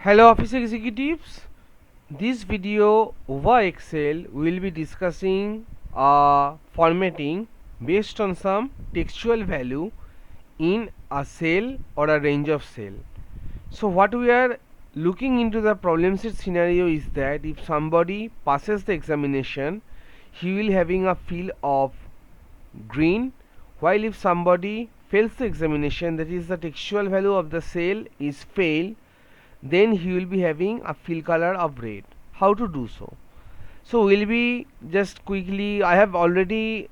Hello office executives, this video over Excel will be discussing formatting based on some textual value in a cell or a range of cell. So what we are looking into the problem set scenario is that if somebody passes the examination, he will having a fill of green, while if somebody fails the examination, that is the textual value of the cell is fail, then he will be having a fill color of red. How to do so? So we'll be just quickly, I have already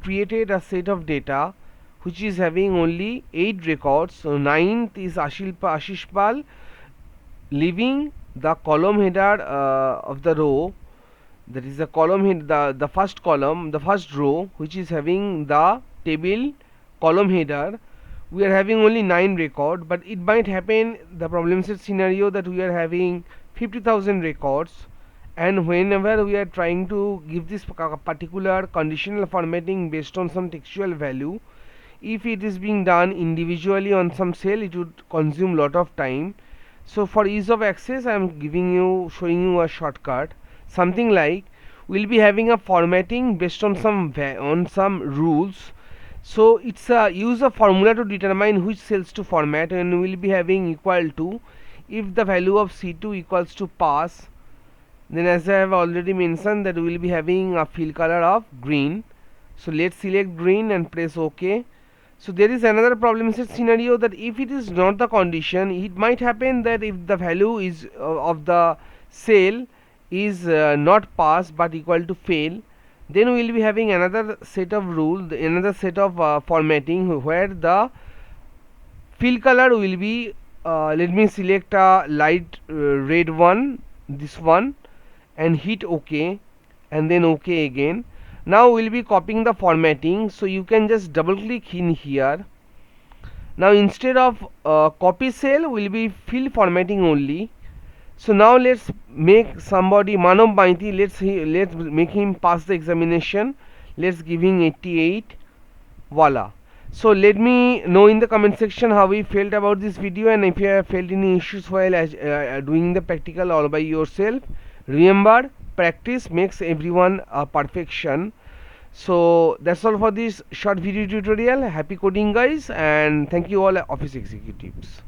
created a set of data which is having only 8 records. So ninth is Ashish Pal, leaving the column header of the row, that is the column head, the first column, the first row, which is having the table column header. We are having only 9 record, but it might happen the problem set scenario that we are having 50,000 records, and whenever we are trying to give this particular conditional formatting based on some textual value, if it is being done individually on some cell, it would consume lot of time. So for ease of access, I am showing you a shortcut, something like we'll be having a formatting based on some rules. So it's a use a formula to determine which cells to format, and we'll be having equal to, if the value of C2 equals to pass, then as I have already mentioned that we will be having a fill color of green. So let's select green and press OK. So there is another problem set scenario that if it is not the condition, it might happen that if the value is of the cell is not pass but equal to fail, then we will be having another set of rule, another set of formatting where the fill color will be let me select a light red one, this one, and hit OK, and then OK again. Now we'll be copying the formatting, so you can just double click in here. Now instead of copy cell, we'll be fill formatting only. So now let's make somebody Manav Maiti, let's make him pass the examination. Let's give him 88. Voila. So let me know in the comment section how you felt about this video, and if you have felt any issues while doing the practical all by yourself. Remember, practice makes everyone a perfection. So that's all for this short video tutorial. Happy coding guys, and thank you all office executives.